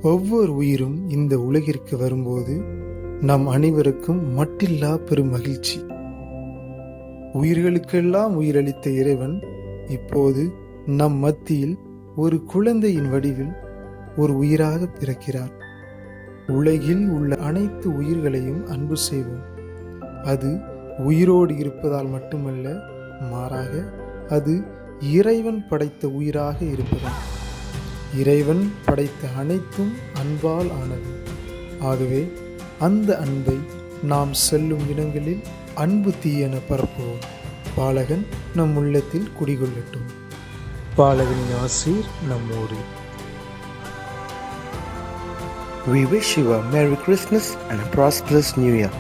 ஒவ்வொரு உயிரும் இந்த உலகிற்கு வரும்போது நம் அனைவருக்கும் மட்டில்லா பெரும் மகிழ்ச்சி. உயிர்களுக்கெல்லாம் உயிரளித்த இறைவன் இப்போது நம் மத்தியில் ஒரு குழந்தையின் வடிவில் ஒரு உயிராக பிறக்கிறார். உலகில் உள்ள அனைத்து உயிர்களையும் அன்பு செய்வோம். அது உயிரோடு இருப்பதால் மட்டுமல்ல, மாறாக அது இறைவன் படைத்த உயிராக இருப்பதால். இறைவன் படைத்த அனைத்தும் அன்பால் ஆனது. ஆகவே அந்த அன்பை நாம் செல்லும் இடங்களில் அன்பு தீயென பரப்புவோம். பாலகன் நம் உள்ளத்தில் குடிகொள்ளட்டும். பாலகனின் ஆசீர் நம்மோடு. We wish you a Merry Christmas and a prosperous New Year.